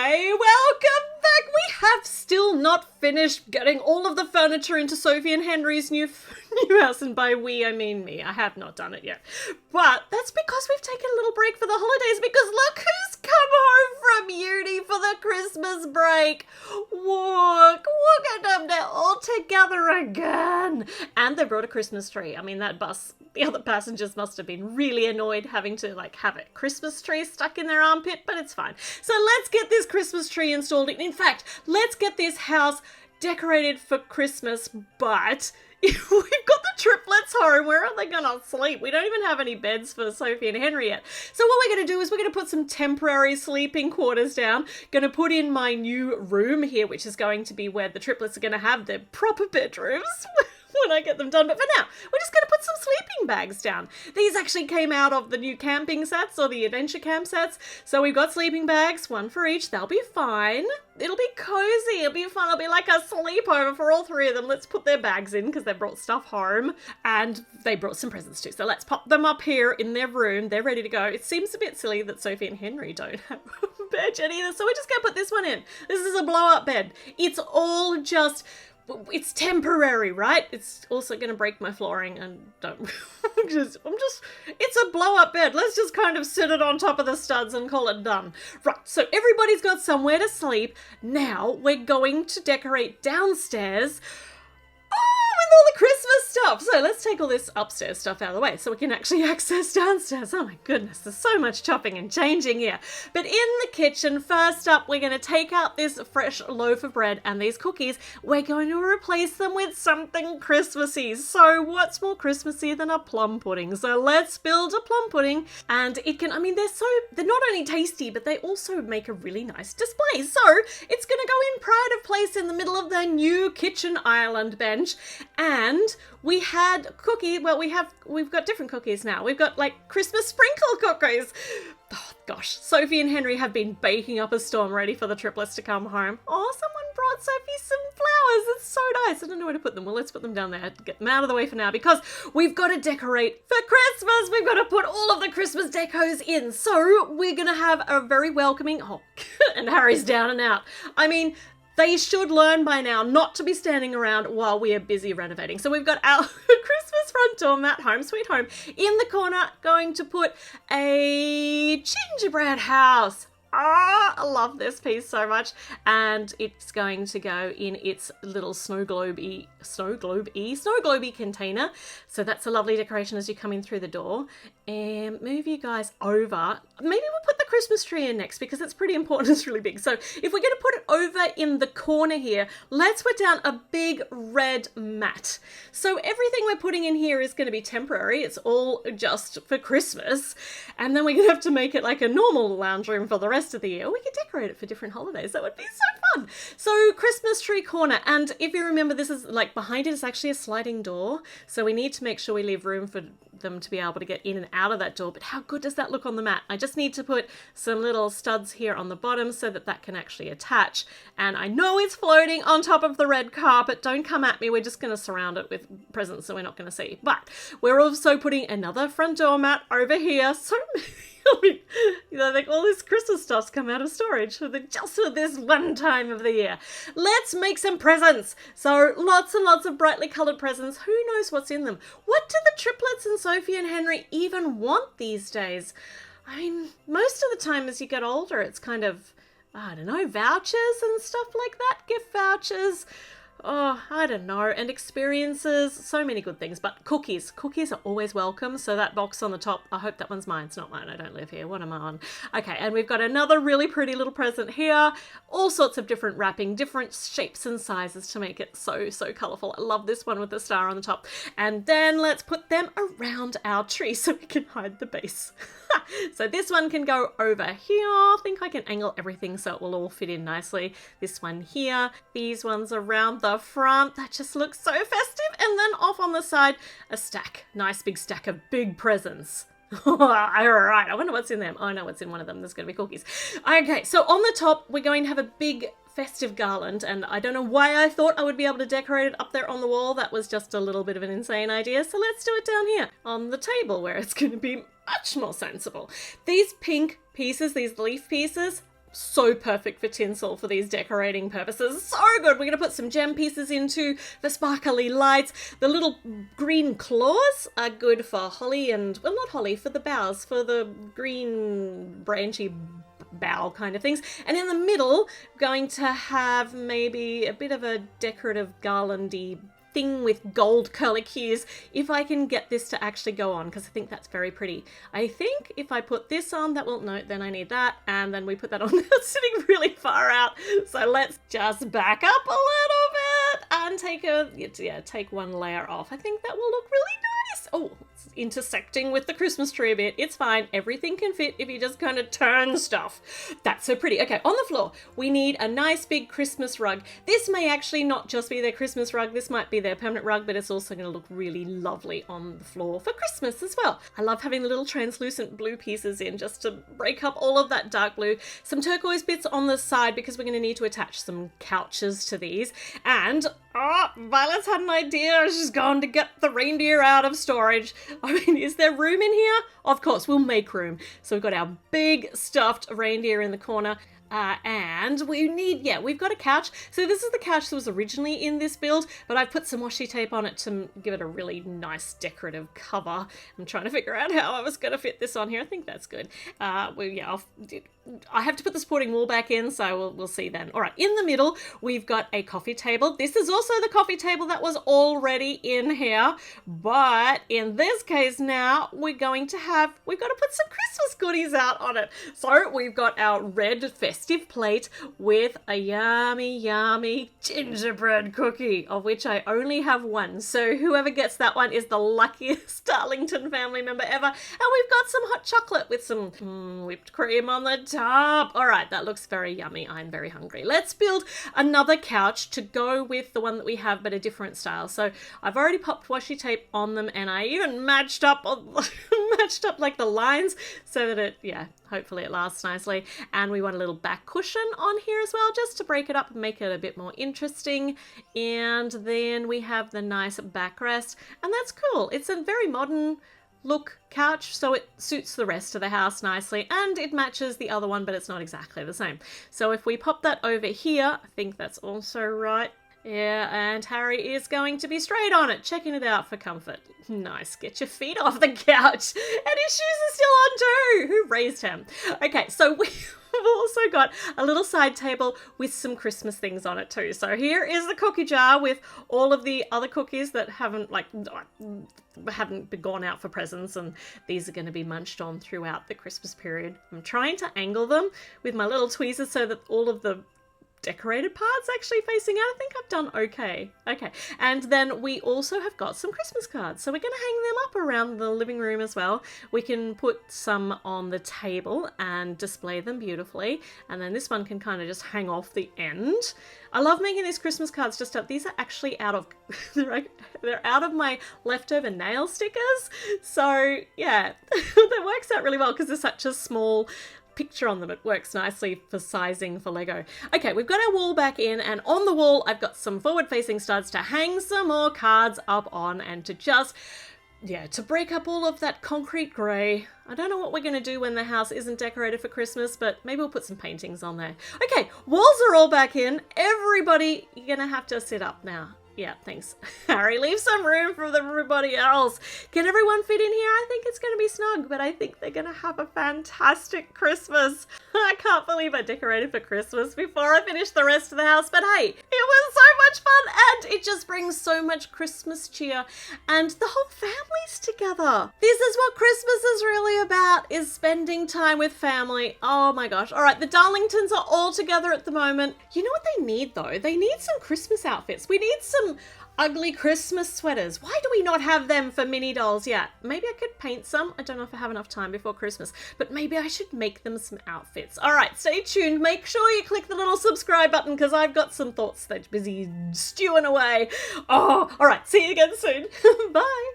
Hi, welcome back. We have still not finished getting all of the furniture into Sophie and Henry's new house, and by we I mean me. I have not done it yet. But that's because we've taken a little break for the holidays, because look who's come home from uni for the Christmas break. Look at them, they're all together again. And they brought a Christmas tree. I mean, that bus, the other passengers must have been really annoyed having to have a Christmas tree stuck in their armpit, but it's fine. So let's get this Christmas tree installed. In fact, let's get this house decorated for Christmas, but we've got the triplets home. Where are they gonna sleep? We don't even have any beds for Sophie and Henry yet. So what we're gonna do is we're gonna put some temporary sleeping quarters down. Gonna put in my new room here, which is going to be where the triplets are gonna have their proper bedrooms when I get them done. But for now, we're just going to put some sleeping bags down. These actually came out of the new camping sets, or the adventure camp sets. So we've got sleeping bags, one for each. They'll be fine. It'll be cozy. It'll be fun. It'll be like a sleepover for all three of them. Let's put their bags in because they brought stuff home. And they brought some presents too. So let's pop them up here in their room. They're ready to go. It seems a bit silly that Sophie and Henry don't have a bed yet either. So we're just going to put this one in. This is a blow-up bed. It's all just... It's temporary, right? It's also going to break my flooring, and it's a blow-up bed. Let's just kind of sit it on top of the studs and call it done. Right, so everybody's got somewhere to sleep. Now we're going to decorate downstairs. With all the Christmas stuff. So let's take all this upstairs stuff out of the way so we can actually access downstairs. Oh my goodness, there's so much chopping and changing here. But in the kitchen, first up, we're going to take out this fresh loaf of bread and these cookies. We're going to replace them with something Christmassy. So what's more Christmassy than a plum pudding? So let's build a plum pudding. And it can, I mean, they're not only tasty, but they also make a really nice display. So it's going to go in pride of place in the middle of the new kitchen island bench. And we had we've got different cookies now. We've got like Christmas sprinkle cookies. Oh gosh, Sophie and Henry have been baking up a storm ready for the triplets to come home. Oh, someone brought Sophie some flowers. It's so nice. I don't know where to put them. Well, let's put them down there. Get them out of the way for now because we've got to decorate for Christmas. We've got to put all of the Christmas decos in. So we're going to have a very welcoming... Oh, and Harry's down and out. I mean... They should learn by now not to be standing around while we are busy renovating. So we've got our Christmas front door mat, home sweet home. In the corner, going to put a gingerbread house. I love this piece so much. And it's going to go in its little snow globe-y container. So that's a lovely decoration as you come in through the door. And move you guys over. Maybe we'll put the Christmas tree in next because it's pretty important. It's really big. So if we're going to put it over in the corner here, let's put down a big red mat. So everything we're putting in here is going to be temporary. It's all just for Christmas. And then we're going to have to make it like a normal lounge room for the rest of the year. Or we could decorate it for different holidays. That would be so fun. So Christmas tree corner. And if you remember, this is like behind it is actually a sliding door. So we need to make sure we leave room for them to be able to get in and out of that door. But how good does that look on the mat? I just need to put some little studs here on the bottom so that that can actually attach. And I know it's floating on top of the red carpet. Don't come at me. We're just going to surround it with presents so we're not going to see. But we're also putting another front door mat over here. So like all this Christmas stuff's come out of storage just for this one time of the year. Let's make some presents. So lots and lots of brightly coloured presents. Who knows what's in them? What do the triplets and Sophie and Henry even want these days? I mean, most of the time as you get older, it's kind of, I don't know, vouchers and stuff like that. Gift vouchers. Oh, I don't know. And experiences, so many good things. But cookies. Cookies are always welcome. So that box on the top, I hope that one's mine. It's not mine. I don't live here. What am I on? Okay, and we've got another really pretty little present here. All sorts of different wrapping, different shapes and sizes to make it so, so colourful. I love this one with the star on the top. And then let's put them around our tree so we can hide the base. So this one can go over here. I think I can angle everything so it will all fit in nicely. This one here. These ones around the front. That just looks so festive. And then off on the side, a stack. Nice big stack of big presents. All right, I wonder what's in them. Oh, I know what's in one of them. There's going to be cookies. Okay, so on the top, we're going to have a big festive garland, and I don't know why I thought I would be able to decorate it up there on the wall. That was just a little bit of an insane idea. So let's do it down here on the table where it's going to be much more sensible. These pink pieces, these leaf pieces, so perfect for tinsel for these decorating purposes. So good. We're going to put some gem pieces into the sparkly lights. The little green claws are good for holly and, well, not holly, for the boughs, for the green branchy bough kind of things. And in the middle, going to have maybe a bit of a decorative garlandy thing with gold curlicues, if I can get this to actually go on, because I think that's very pretty. I think if I put this on, that will, no, then I need that, and then we put that on. It's sitting really far out, so let's just back up a little bit and take one layer off. I think that will look really nice. Oh, it's intersecting with the Christmas tree a bit. It's fine. Everything can fit if you just kind of turn stuff. That's so pretty. Okay, on the floor, we need a nice big Christmas rug. This may actually not just be their Christmas rug. This might be their permanent rug, but it's also going to look really lovely on the floor for Christmas as well. I love having the little translucent blue pieces in just to break up all of that dark blue. Some turquoise bits on the side because we're going to need to attach some couches to these. And Violet's had an idea. She's gone to get the reindeer out of storage. I mean, is there room in here? Of course, we'll make room. So we've got our big stuffed reindeer in the corner. And we need, we've got a couch. So this is the couch that was originally in this build, but I put some washi tape on it to give it a really nice decorative cover. I'm trying to figure out how I was going to fit this on here. I think that's good. I have to put the supporting wall back in, so we'll see then. All right, in the middle, we've got a coffee table. This is also the coffee table that was already in here, but in this case now, we've got to put some Christmas goodies out on it. So we've got our red festive plate with a yummy, yummy gingerbread cookie, of which I only have one. So whoever gets that one is the luckiest Darlington family member ever. And we've got some hot chocolate with some whipped cream on the top. All right, that looks very yummy. I'm very hungry. Let's build another couch to go with the one that we have, but a different style. So I've already popped washi tape on them, and I even matched up like the lines so that hopefully it lasts nicely. And we want a little back cushion on here as well, just to break it up and make it a bit more interesting. And then we have the nice backrest, and that's cool. It's a very modern look couch, so it suits the rest of the house nicely, and it matches the other one, but it's not exactly the same. So if we pop that over here, I think that's also right. Yeah, and Harry is going to be straight on it, checking it out for comfort. Nice, get your feet off the couch. And his shoes are still on too. Who raised him? Okay, so we've also got a little side table with some Christmas things on it too. So here is the cookie jar with all of the other cookies that haven't been gone out for presents, and these are going to be munched on throughout the Christmas period. I'm trying to angle them with my little tweezers so that all of the decorated parts actually facing out. I think I've done okay. And then we also have got some Christmas cards, so we're going to hang them up around the living room as well. We can put some on the table and display them beautifully, and then this one can kind of just hang off the end. I love making these Christmas cards just up. These are actually out of they're out of my leftover nail stickers, so yeah, that works out really well because there's such a small picture on them. It works nicely for sizing for Lego. Okay, we've got our wall back in, and on the wall I've got some forward-facing studs to hang some more cards up on, and to just to break up all of that concrete grey. I don't know what we're going to do when the house isn't decorated for Christmas, but maybe we'll put some paintings on there. Okay, walls are all back in. Everybody, you're going to have to sit up now. Yeah, thanks. Harry, leave some room for everybody else. Can everyone fit in here? I think it's going to be snug, but I think they're going to have a fantastic Christmas. I can't believe I decorated for Christmas before I finished the rest of the house, but hey, it was so much fun, and it just brings so much Christmas cheer, and the whole family's together. This is what Christmas is really about, is spending time with family. Oh my gosh. All right, the Darlingtons are all together at the moment. You know what they need though? They need some Christmas outfits. We need some ugly Christmas sweaters. Why do we not have them for mini dolls yet? Maybe I could paint some. I don't know if I have enough time before Christmas, but maybe I should make them some outfits. All right, stay tuned. Make sure you click the little subscribe button because I've got some thoughts that are busy stewing away. Oh, all right. See you again soon. Bye.